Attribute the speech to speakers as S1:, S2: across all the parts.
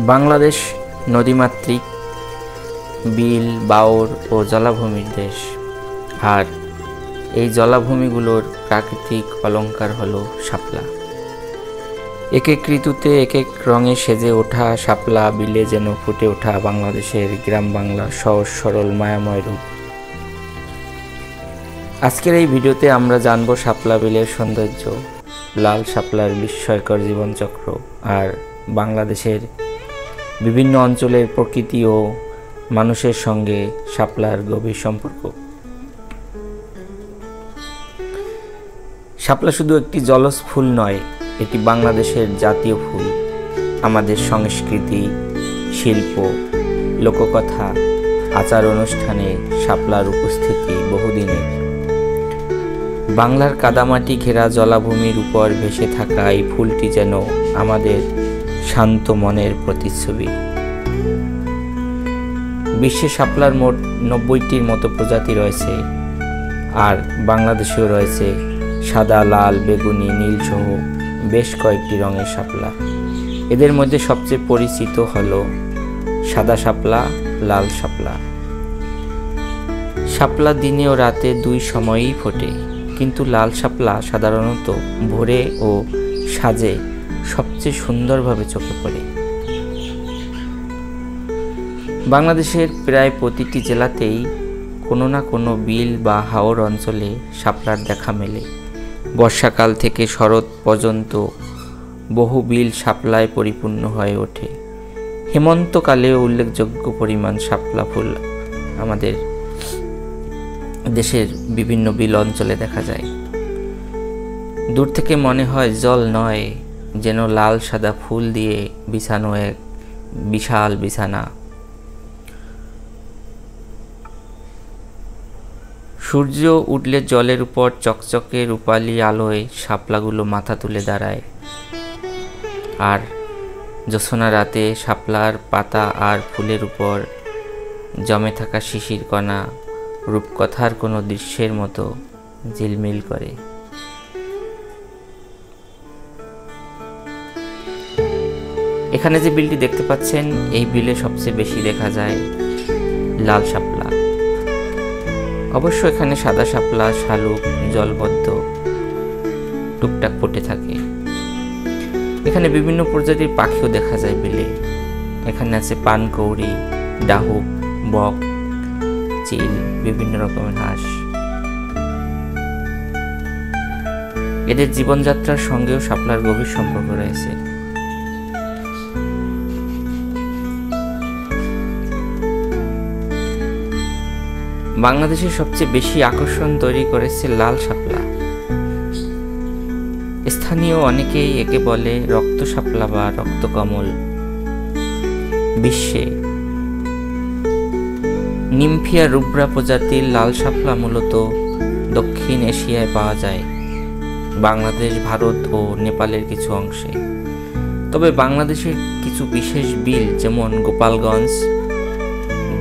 S1: বাংলাদেশ নদীমাতৃক বিল, বাওর ও জলাভূমির দেশ। আর এই জলাভূমিগুলোর প্রাকৃতিক অলঙ্কার হলো শাপলা। এক এক ঋতুতে এক এক রঙে সেজে ওঠা শাপলা বিলে যেন ফুটে ওঠা বাংলাদেশের গ্রাম বাংলার সহজ সরল মায়াময় রূপ। আজকের এই ভিডিওতে আমরা জানবো শাপলা বিলের সৌন্দর্য, লাল শাপলার বিস্ময়কর জীবনচক্র আর বাংলাদেশের বিভিন্ন অঞ্চলের প্রকৃতি ও মানুষের সঙ্গে শাপলার গভীর সম্পর্ক। শাপলা শুধু একটি জলজ ফুল নয়, এটি বাংলাদেশের জাতীয় ফুল। আমাদের সংস্কৃতি, শিল্প, লোককথা, আচার অনুষ্ঠানে শাপলার উপস্থিতি বহুদিনের। বাংলার কাদামাটি ঘেরা জলাভূমির উপর ভেসে থাকা এই ফুলটি যেন আমাদের শান্ত মনের প্রতিচ্ছবি। বিশ্বে শাপলার মোট 90টির মতো প্রজাতি রয়েছে, আর বাংলাদেশেও রয়েছে সাদা, লাল, বেগুনি, নীল সহ বেশ কয়েকটি রঙের শাপলা। এদের মধ্যে সবচেয়ে পরিচিত হলো সাদা শাপলা, লাল শাপলা। শাপলা দিনে ও রাতে দুই সময়েই ফোটে, কিন্তু লাল শাপলা সাধারণত ভোরে ও সাজে সবচেয়ে সুন্দরভাবে চোখে পড়ে। বাংলাদেশের প্রায় প্রতিটি জেলাতেই কোনো না কোনো বিল বা হাওর অঞ্চলে শাপলার দেখা মেলে। বর্ষাকাল থেকে শরৎ পর্যন্ত বহু বিল শাপলায় পরিপূর্ণ হয়ে ওঠে। হেমন্তকালেও উল্লেখযোগ্য পরিমাণ শাপলা ফুল আমাদের দেশের বিভিন্ন বিল অঞ্চলে দেখা যায়। দূর থেকে মনে হয় জল নয়, যেন লাল সাদা ফুল দিয়ে বিছানো এক বিশাল বিছানা। সূর্য উঠলে জলের উপর চকচকে রূপালি আলোয় শাপলাগুলো মাথা তুলে দাঁড়ায়। আর জ্যোৎস্না রাতে শাপলার পাতা আর ফুলের উপর জমে থাকা শিশির কণা রূপকথার কোনো দৃশ্যের মতো ঝিলমিল করে। এখানে যে বিলটি দেখতে পাচ্ছেন, এই বিলে সবচেয়ে বেশি দেখা যায় লাল শাপলা। অবশ্য এখানে সাদা শাপলা, শালুক, জলবদ্ধ টুকটাক ফুটে থাকে। এখানে বিভিন্ন প্রজাতির পাখিও দেখা যায় বিলে। এখানে আছে পানকৌড়ি, ডাহুক, বক, চিল, বিভিন্ন রকমের হাঁস। এদের জীবনযাত্রার সঙ্গেও শাপলার গভীর সম্পর্ক রয়েছে। বাংলাদেশের সবচেয়ে বেশি আকর্ষণ তৈরি করেছে লাল শাপলা। স্থানীয় অনেকেই একে বলে রক্ত শাপলা বা রক্তকমল। বিশ্বে নিমফিয়া রুব্রা প্রজাতির লাল শাপলা মূলত দক্ষিণ এশিয়ায় পাওয়া যায়, বাংলাদেশ, ভারত ও নেপালের কিছু অংশে। তবে বাংলাদেশের কিছু বিশেষ বিল যেমন গোপালগঞ্জ,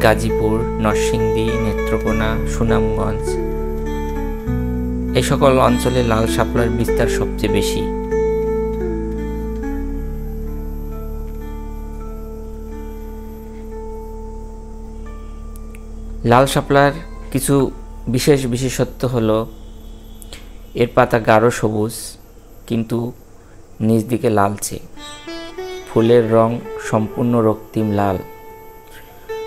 S1: গাজীপুর, নরসিংদী, নেত্রকোনা, সুনামগঞ্জ, এই সকল অঞ্চলে লাল শাপলার বিস্তার সবচেয়ে বেশি। লাল শাপলার কিছু বিশেষত্ব হলো এর পাতা গাঢ় সবুজ কিন্তু নিচ দিকে লালচে। ফুলের রং সম্পূর্ণ রক্তিম লাল।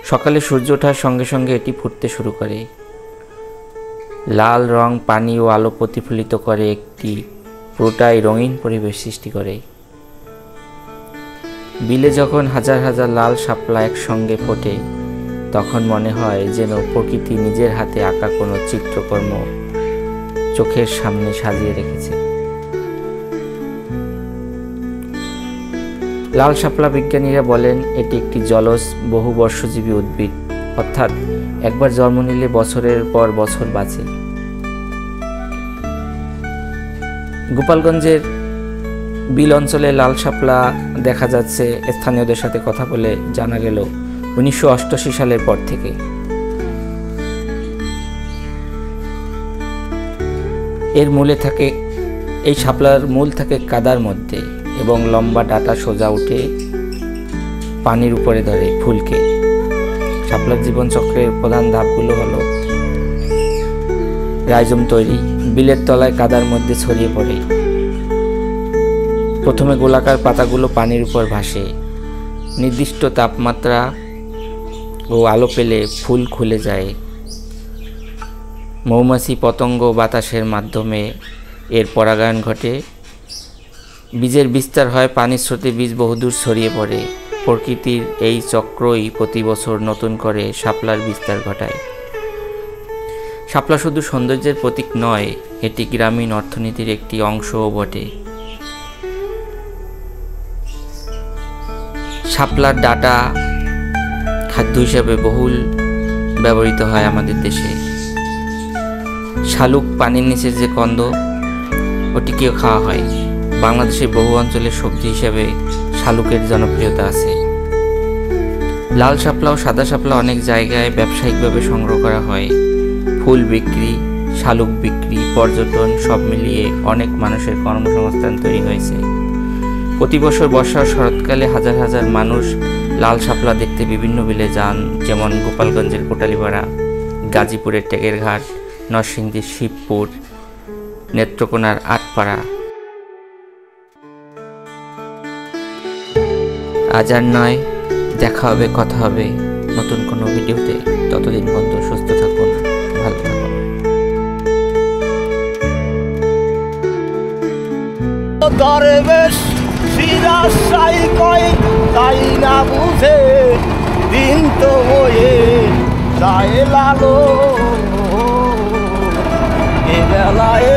S1: সকালে সূর্য ওঠার সঙ্গে সঙ্গে এটি ফুটতে শুরু করে। লাল রং পানি ও আলো প্রতিফলিত করে একটি পুরোটাই রঙিন পরিবেশ সৃষ্টি করে। বিলে যখন হাজার হাজার লাল শাপলা একসঙ্গে ফোটে, তখন মনে হয় যেন প্রকৃতি নিজের হাতে আঁকা কোনো চিত্রকর্ম চোখের সামনে সাজিয়ে রেখেছে। লাল শাপলা বিজ্ঞানীরা বলেন এটি একটি জলজ বহুবর্ষজীবী উদ্ভিদ, অর্থাৎ একবার জন্ম নিলে বছরের পর বছর বাঁচে। গোপালগঞ্জের বিল অঞ্চলে লাল শাপলা দেখা যাচ্ছে স্থানীয়দের সাথে কথা বলে জানা গেল 1988 সালের পর থেকে। এই শাপলার মূল থাকে কাদার মধ্যে এবং লম্বা ডাঁটা সোজা উঠে পানির উপরে ধরে ফুলকে। শাপলার জীবনচক্রের প্রধান ধাপগুলো হলো রাইজোম তৈরি, বিলের তলায় কাদার মধ্যে ছড়িয়ে পড়ে। প্রথমে গোলাকার পাতাগুলো পানির উপর ভাসে, নির্দিষ্ট তাপমাত্রা ও আলো পেলে ফুল খুলে যায়। মৌমাছি, পতঙ্গ, বাতাসের মাধ্যমে এর পরাগায়ন ঘটে। বীজের বিস্তার হয়, পানির স্রোতে বীজ বহুদূর ছড়িয়ে পড়ে। প্রকৃতির এই চক্রই প্রতি বছর নতুন করে শাপলার বিস্তার ঘটায়। শাপলা শুধু সৌন্দর্যের প্রতীক নয়, এটি গ্রামীণ অর্থনীতির একটি অংশও বটে। শাপলার ডাঁটা খাদ্য হিসেবে বহুল ব্যবহৃত হয় আমাদের দেশে। শালুক, পানির নিচের যে কন্দ, ওটিকেও খাওয়া হয়। বাংলাদেশের বহু অঞ্চলে সবজি হিসেবে শালুকের জনপ্রিয়তা আছে। লাল শাপলা ও সাদা শাপলা অনেক জায়গায় ব্যবসায়িকভাবে সংগ্রহ করা হয়। ফুল বিক্রি, শালুক বিক্রি, পর্যটন সব মিলিয়ে অনেক মানুষের কর্মসংস্থান তৈরি হয়েছে। প্রতি বছর বর্ষা ও শরৎকালে হাজার হাজার মানুষ লাল শাপলা দেখতে বিভিন্ন বিলে যান, যেমন গোপালগঞ্জের কোটালীপাড়া, গাজীপুরের টেকেরঘাট, নরসিংদীর শিবপুর, নেত্রকোনার আটপাড়া। আজ আর নয়, দেখা হবে, কথা হবে নতুন কোনো ভিডিওতে। ততদিন পর্যন্ত সুস্থ থাকুন, ভালো থাকুন।
S2: দরবেশ সিরাশাই কয় তাই না বুঝে, দিন তো হয়ে যায় লালো এ বেলায়